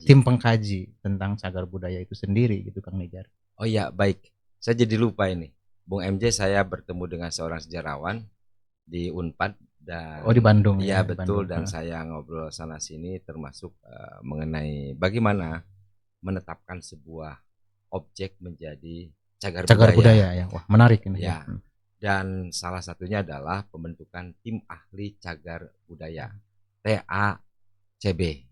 tim pengkaji tentang cagar budaya itu sendiri gitu Kang Nejar. Oh iya, baik. Saya jadi lupa ini. Bung MJ, saya bertemu dengan seorang sejarawan di Unpad dan Oh di Bandung iya ya, di betul, Bandung. dan saya ngobrol sana sini termasuk mengenai bagaimana menetapkan sebuah objek menjadi cagar Cagar budaya budaya. ya. Wah, menarik ini ya. Ya, dan salah satunya adalah pembentukan tim ahli cagar budaya TACB.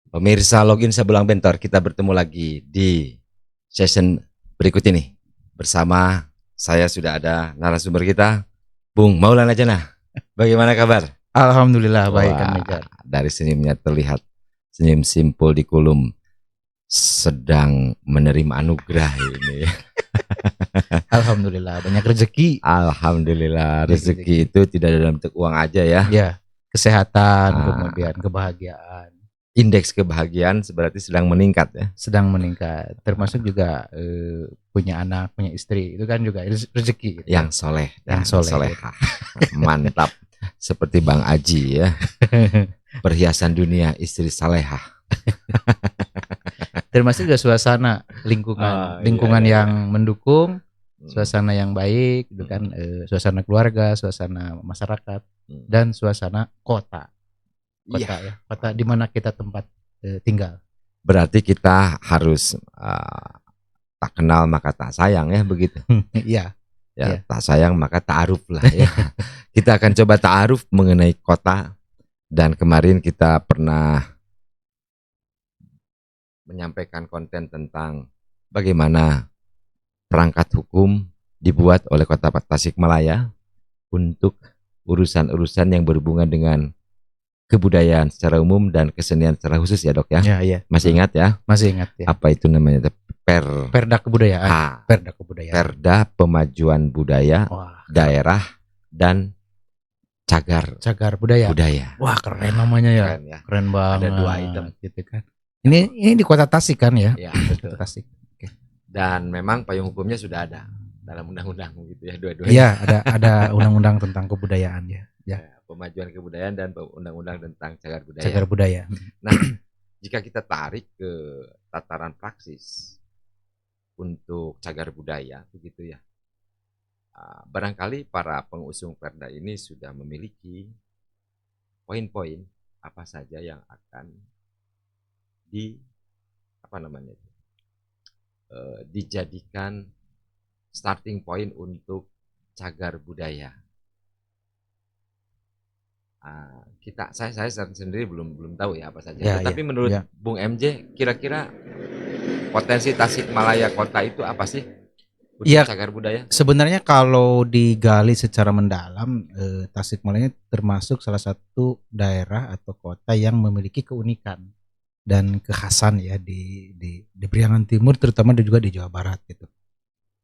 Pemirsa Login Sebelang Bentor, kita bertemu lagi di session berikut ini. Bersama saya sudah ada narasumber kita, Bung Maulana Jannah. Bagaimana kabar? Alhamdulillah baik Kang Wah, Nejar. dari senyumnya terlihat senyum simpul di kulum, sedang menerima anugerah ini. Alhamdulillah banyak rezeki. Alhamdulillah, rezeki itu tidak dalam bentuk uang aja ya. Ya, kesehatan, kemudian kebahagiaan. Indeks kebahagiaan berarti sedang meningkat ya. Sedang meningkat. Termasuk juga punya anak, punya istri. Itu kan juga rezeki. Gitu. Yang soleh dan Yang soleh. solehah. Mantap. Seperti Bang Aji ya. Perhiasan dunia istri salehah. Termasuk juga suasana lingkungan iya. yang mendukung, suasana yang baik, gitu kan, suasana keluarga, suasana masyarakat, dan suasana kota ya, kota di mana kita tempat tinggal. Berarti kita harus tak kenal maka tak sayang ya, begitu. Iya. Ya, tak sayang maka ta'aruf lah ya. Kita akan coba ta'aruf mengenai kota, dan kemarin kita pernah menyampaikan konten tentang bagaimana perangkat hukum dibuat oleh Kota Tasikmalaya untuk urusan-urusan yang berhubungan dengan kebudayaan secara umum dan kesenian secara khusus ya Dok ya. Iya. Masih ingat ya? Masih ingat ya. Apa itu namanya? Perda kebudayaan. Perda kebudayaan. Perda pemajuan budaya daerah dan cagar budaya. Wah, keren namanya ya. Keren banget. Ada 2 item gitu kan. Ini di Kota Tasik kan ya? Iya, Kota Tasik. Oke. Dan memang payung hukumnya sudah ada dalam undang-undang gitu ya, dua-duanya. Iya, ada undang-undang tentang kebudayaan ya. Pemajuan kebudayaan dan undang-undang tentang cagar budaya. Cagar budaya. Nah, jika kita tarik ke tataran praksis untuk cagar budaya begitu ya. Barangkali para pengusung Perda ini sudah memiliki poin-poin apa saja yang akan dijadikan starting point untuk cagar budaya. Saya sendiri belum tahu ya apa saja. Tapi menurut Bung MJ, kira-kira potensi Tasikmalaya kota itu apa sih untuk cagar budaya? Sebenarnya kalau digali secara mendalam, Tasikmalaya termasuk salah satu daerah atau kota yang memiliki keunikan dan kekhasan ya di Priangan Timur, terutama juga di Jawa Barat gitu.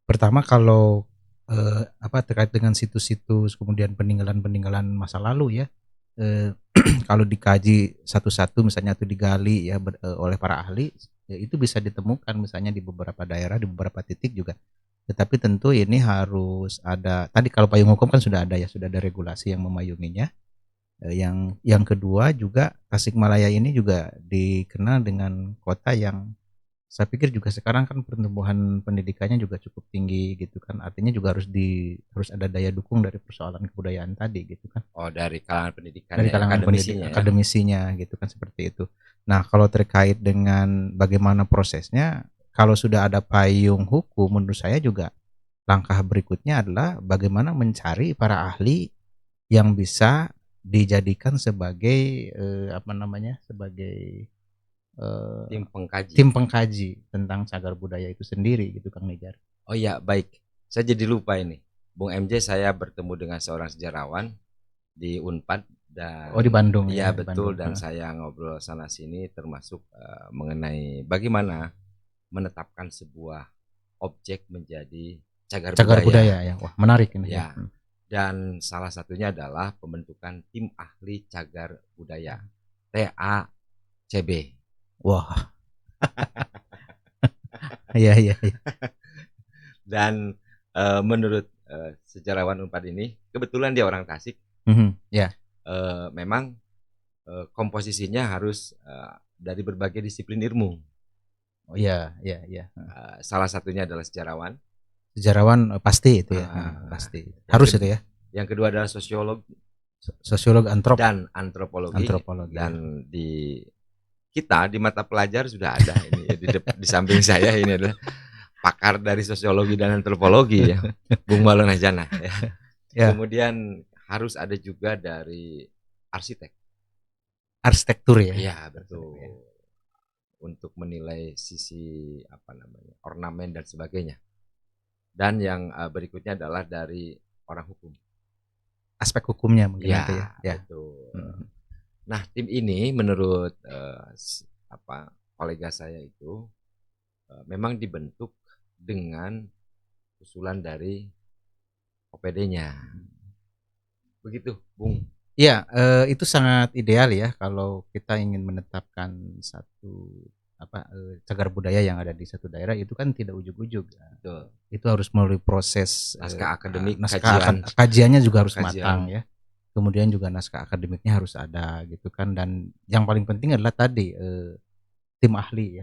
Pertama kalau terkait dengan situs-situs, kemudian peninggalan masa lalu ya. Kalau dikaji satu-satu misalnya atau digali ya oleh para ahli ya, itu bisa ditemukan misalnya di beberapa daerah, di beberapa titik juga. Tetapi tentu ini harus ada, tadi kalau payung hukum kan sudah ada ya, sudah ada regulasi yang memayunginya. Yang kedua juga Tasikmalaya ini juga dikenal dengan kota yang saya pikir juga sekarang kan pertumbuhan pendidikannya juga cukup tinggi gitu kan, artinya juga harus ada daya dukung dari persoalan kebudayaan tadi gitu kan. Dari kalangan pendidikan, dari kalangan akademisinya gitu kan, seperti itu. Nah kalau terkait dengan bagaimana prosesnya, kalau sudah ada payung hukum, menurut saya juga langkah berikutnya adalah bagaimana mencari para ahli yang bisa dijadikan sebagai sebagai tim pengkaji tentang cagar budaya itu sendiri gitu Kang Nejar. Oh iya, baik. Saya jadi lupa ini. Bung MJ, saya bertemu dengan seorang sejarawan di Unpad dan di Bandung. Iya betul, dan saya ngobrol sana sini termasuk mengenai bagaimana menetapkan sebuah objek menjadi cagar budaya ya. Wah, menarik ini ya. Dan salah satunya adalah pembentukan tim ahli cagar budaya TACB. Wah. Iya. Dan menurut sejarawan Unpad ini, kebetulan dia orang Tasik. Ya. memang komposisinya harus dari berbagai disiplin ilmu. Oh iya, iya, iya. Salah satunya adalah sejarawan. Sejarawan pasti itu ya, pasti. Harus itu ya. Yang kedua adalah sosiolog dan antropologi. ya. Dan di kita di mata pelajar sudah ada ini di samping saya ini adalah pakar dari sosiologi dan antropologi ya, Bung Balon Ajana ya. Ya. Kemudian harus ada juga dari arsitektur ya. Iya, betul. Untuk menilai sisi ornamen dan sebagainya. Dan yang berikutnya adalah dari orang hukum. Aspek hukumnya mungkin ya, itu ya. Ya. Betul. Nah, tim ini menurut kolega saya itu memang dibentuk dengan usulan dari OPD-nya. Begitu, Bung. Iya, itu sangat ideal ya kalau kita ingin menetapkan satu cagar budaya yang ada di satu daerah, itu kan tidak ujug-ujug. Betul. Itu harus melalui proses naskah akademik, kajiannya juga harus matang ya. Kemudian juga naskah akademiknya harus ada gitu kan, dan yang paling penting adalah tadi tim ahli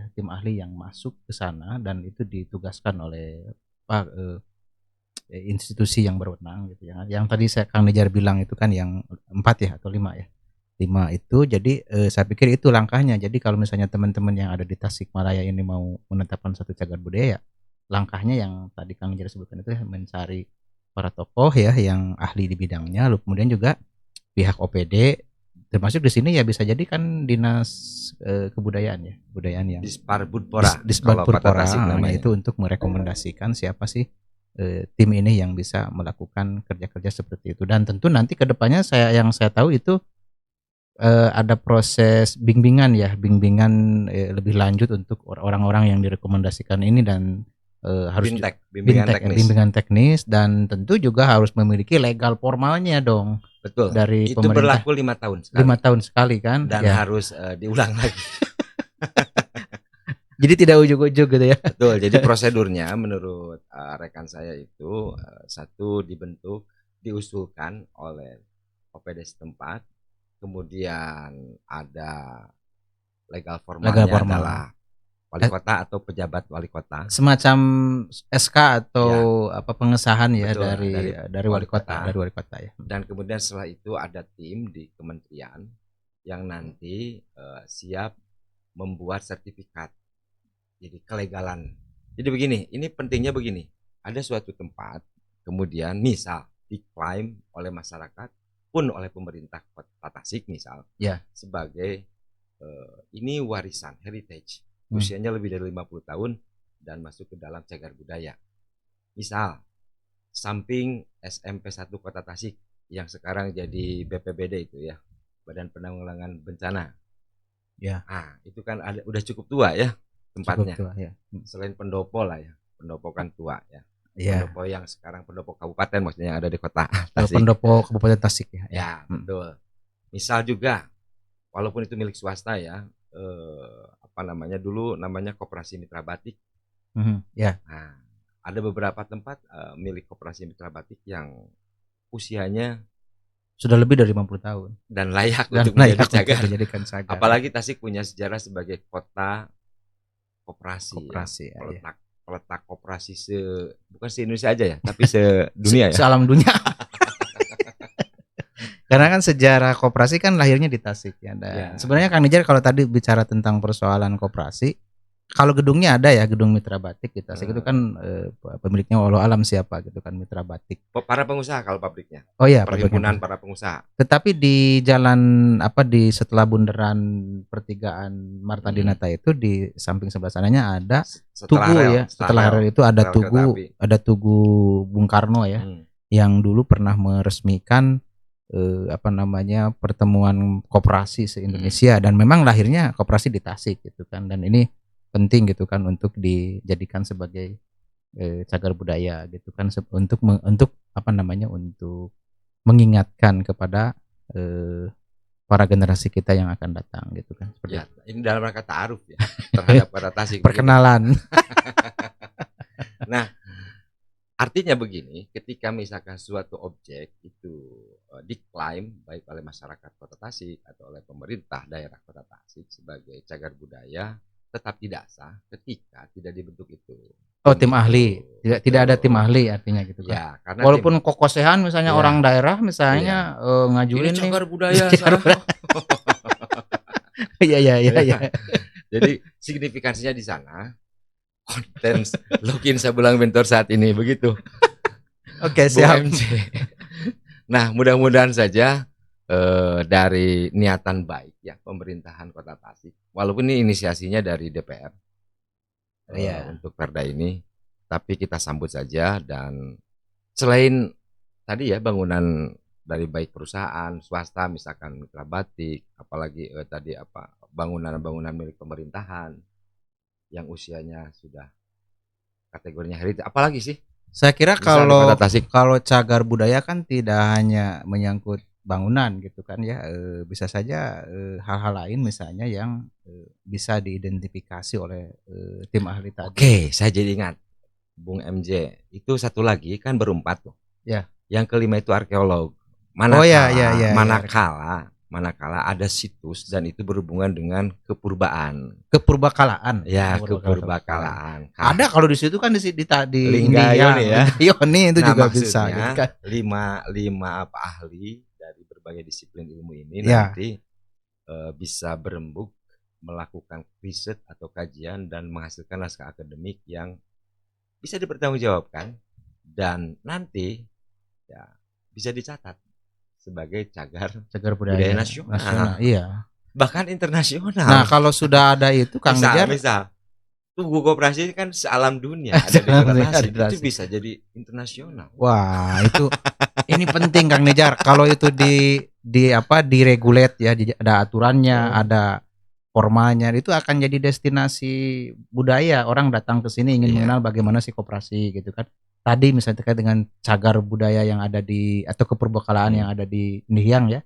yang masuk ke sana dan itu ditugaskan oleh institusi yang berwenang gitu ya. Yang tadi Kang Nejar bilang itu kan yang 4 ya atau 5 ya. 5 itu, jadi saya pikir itu langkahnya. Jadi kalau misalnya teman-teman yang ada di Tasikmalaya ini mau menetapkan satu cagar budaya, langkahnya yang tadi Kang Nejar sebutkan itu mencari para tokoh ya yang ahli di bidangnya, lalu kemudian juga pihak OPD, termasuk di sini ya bisa jadi kan dinas kebudayaan yang Disparbudpora namanya itu, untuk merekomendasikan siapa sih tim ini yang bisa melakukan kerja-kerja seperti itu. Dan tentu nanti kedepannya yang saya tahu itu ada proses bimbingan lebih lanjut untuk orang-orang yang direkomendasikan ini, dan harus bimbingan teknis, dan tentu juga harus memiliki legal formalnya dong. Betul. Dari itu pemerintah. Berlaku 5 tahun sekali. 5 tahun sekali kan. Dan harus diulang lagi. Jadi tidak ujug-ujug gitu ya. Betul. Jadi prosedurnya menurut rekan saya itu satu diusulkan oleh OPD setempat, kemudian ada legal formalnya adalah wali kota atau pejabat wali kota. Semacam SK atau pengesahan ya. Betul, dari wali kota. Dari wali kota ya. Dan kemudian setelah itu ada tim di kementerian yang nanti siap membuat sertifikat. Jadi kelegalan. Jadi begini, ini pentingnya begini. Ada suatu tempat, kemudian misal diklaim oleh masyarakat pun oleh pemerintah Kota Tasik misal, sebagai ini warisan heritage, usianya lebih dari 50 tahun dan masuk ke dalam cagar budaya. Misal samping SMP 1 Kota Tasik yang sekarang jadi BPBD itu ya, Badan Penanggulangan Bencana. Ya. Nah, itu kan udah cukup tua ya tempatnya. Tua, ya. Selain pendopo lah ya, pendopo kan tua ya. Pendopo yang sekarang pendopo kabupaten maksudnya yang ada di Kota Tasik. Pendopo Kabupaten Tasik ya. Ya, betul. Misal juga walaupun itu milik swasta ya, dulu namanya Koperasi Mitra Batik. Ya. Nah, ada beberapa tempat milik Koperasi Mitra Batik yang usianya sudah lebih dari 50 tahun dan layak untuk menjadi cagar. Apalagi ya. Tasik punya sejarah sebagai kota koperasi ya. Peletak koperasi bukan se-Indonesia aja ya, tapi sedunia ya. Se-alam dunia. Karena kan sejarah koperasi kan lahirnya di Tasik ya. Sebenarnya Kang Nejar kalau tadi bicara tentang persoalan koperasi, kalau gedungnya ada ya, gedung Mitra Batik di Tasik itu kan pemiliknya walau alam siapa gitu kan, Mitra Batik. Para pengusaha kalau pabriknya. Oh iya, perhimpunan para pengusaha. Tetapi di jalan di setelah bundaran pertigaan Marta Dinata itu di samping sebelah sananya ada Tugu ya. Setelah rel itu ada Tugu Bung Karno ya. Yang dulu pernah meresmikan pertemuan koperasi se-Indonesia, dan memang lahirnya koperasi di Tasik gitu kan, dan ini penting gitu kan untuk dijadikan sebagai cagar budaya gitu kan, untuk untuk mengingatkan kepada para generasi kita yang akan datang gitu kan. Ya, ini dalam rangka ta'aruf ya terhadap Kota Tasik. Perkenalan. Nah, artinya begini, ketika misalkan suatu objek itu diklaim baik oleh masyarakat Kota Tasik atau oleh pemerintah daerah Kota Tasik sebagai cagar budaya tetap tidak sah ketika tidak dibentuk itu. Oh, tim Itu ahli. Tidak ada tim betul. ahli artinya gitu kan. Ya, karena Walaupun kokosehan misalnya Iya, orang daerah iya. misalnya Ini ngajuin nih. cagar budaya Cagar saya. budaya. Iya iya iya iya. Jadi signifikansinya di sana konten login Sabulang Mentor saat ini begitu. Oke, Bung siap. MC. Nah, mudah-mudahan saja dari niatan baik ya pemerintahan Kota Tasik, walaupun ini inisiasinya dari DPR Iya. untuk Perda ini, tapi kita sambut saja. Dan selain tadi ya bangunan dari baik perusahaan swasta misalkan Mitra Batik, apalagi tadi apa bangunan-bangunan milik pemerintahan yang usianya sudah kategorinya heritage, apalagi sih? Saya kira Misal di Kota Tasik. kalau cagar budaya kan tidak hanya menyangkut bangunan gitu kan ya, bisa saja hal-hal lain misalnya yang bisa diidentifikasi oleh tim ahli tadi. Oke, saya jadi ingat Bung MJ itu satu lagi kan berempat tuh. Ya. Yang kelima itu arkeolog. Manakala ada situs dan itu berhubungan dengan kepurbaan. Kepurbakalaan. Ya, kepurbakalaan. Ada kalau di situ kan di Linggayoni ya. Linggayoni itu Nah, juga bisa. maksudnya Gitu kan. lima apa ahli dari berbagai disiplin ilmu ini Ya. nanti bisa berembuk melakukan riset atau kajian dan menghasilkan naskah akademik yang bisa dipertanggungjawabkan dan nanti ya bisa dicatat sebagai cagar budaya nasional. Iya. Bahkan internasional. Nah, kalau sudah ada itu Kang Nijar, misal Tugu Koperasi kan sealam dunia ada di Kota Tasik, itu bisa jadi internasional. Wah, itu ini penting Kang Nijar. Kalau itu diregulate ya, ada aturannya, ada formalnya, itu akan jadi destinasi budaya. Orang datang ke sini ingin mengenal bagaimana sih koperasi gitu kan. Tadi misalnya terkait dengan cagar budaya yang ada di atau kepurbakalaan yang ada di Nihiang ya.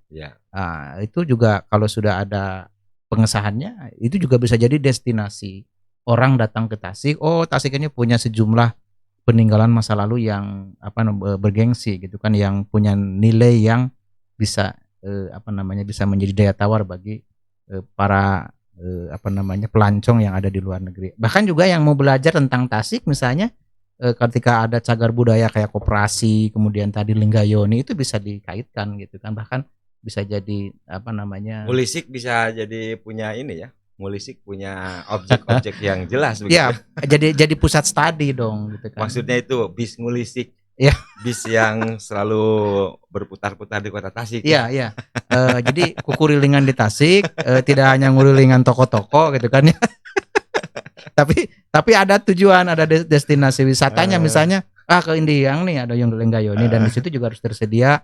Nah, itu juga kalau sudah ada pengesahannya, itu juga bisa jadi destinasi orang datang ke Tasik. Oh, Tasik ini punya sejumlah peninggalan masa lalu yang bergengsi gitu kan, yang punya nilai yang bisa bisa menjadi daya tawar bagi para pelancong yang ada di luar negeri. Bahkan juga yang mau belajar tentang Tasik misalnya ketika ada cagar budaya kayak koperasi, kemudian tadi Linggayoni itu bisa dikaitkan gitu kan, bahkan bisa jadi Mulisik bisa jadi punya ini ya. Mulisik punya objek-objek yang jelas begitu. Ya, jadi pusat studi dong gitu kan. Maksudnya itu bis Mulisik. Ya. Bis yang selalu berputar-putar di Kota Tasik. Iya, iya. Jadi kukurilingan di Tasik, tidak hanya ngurilingan toko-toko gitu kan ya. Tapi ada tujuan, ada destinasi wisatanya misalnya ke Indiang nih ada yang Linggayoni dan di situ juga harus tersedia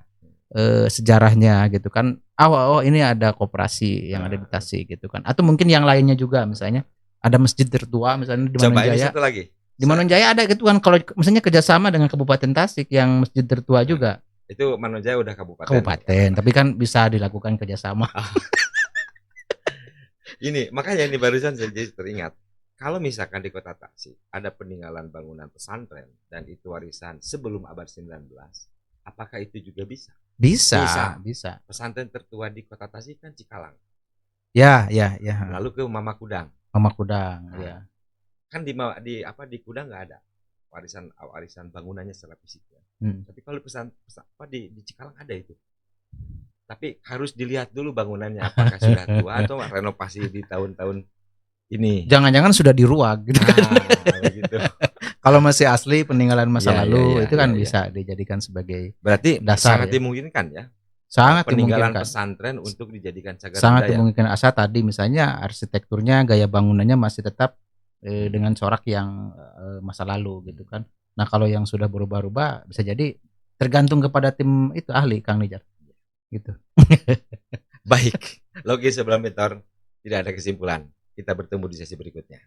sejarahnya gitu kan. Oh ini ada koperasi yang ada di Tasik gitu kan. Atau mungkin yang lainnya juga misalnya ada masjid tertua misalnya di Manonjaya. Satu lagi. Di Manonjaya ada gitu kan, kalau misalnya kerjasama dengan Kabupaten Tasik yang masjid tertua juga. Itu Manonjaya udah kabupaten. Tapi kan bisa dilakukan kerjasama. Ini makanya ini barusan saya jadi teringat. Kalau misalkan di Kota Tasik ada peninggalan bangunan pesantren dan itu warisan sebelum abad 19, apakah itu juga bisa? Bisa. Pesantren tertua di Kota Tasik kan Cikalang. Ya. Lalu ke Mama Kudang. Ya. Kan di Kudang nggak ada warisan bangunannya secara fisik ya. Tapi kalau di Cikalang ada itu. Tapi harus dilihat dulu bangunannya apakah sudah tua atau renovasi di tahun-tahun ini. Jangan-jangan sudah diruag gitu kan. Begitu. Kalau masih asli peninggalan masa lalu itu kan bisa dijadikan sebagai berarti dasar. Sangat dimungkinkan ya. Sangat peninggalan dimungkinkan. Pesantren untuk dijadikan cagar sangat budaya. Dimungkinkan asal tadi misalnya arsitekturnya, gaya bangunannya masih tetap dengan corak yang masa lalu gitu kan. Nah, kalau yang sudah berubah-ubah bisa jadi tergantung kepada tim itu ahli Kang Nijar. Gitu. Baik. Logis sebelum mentor tidak ada kesimpulan. Kita bertemu di sesi berikutnya.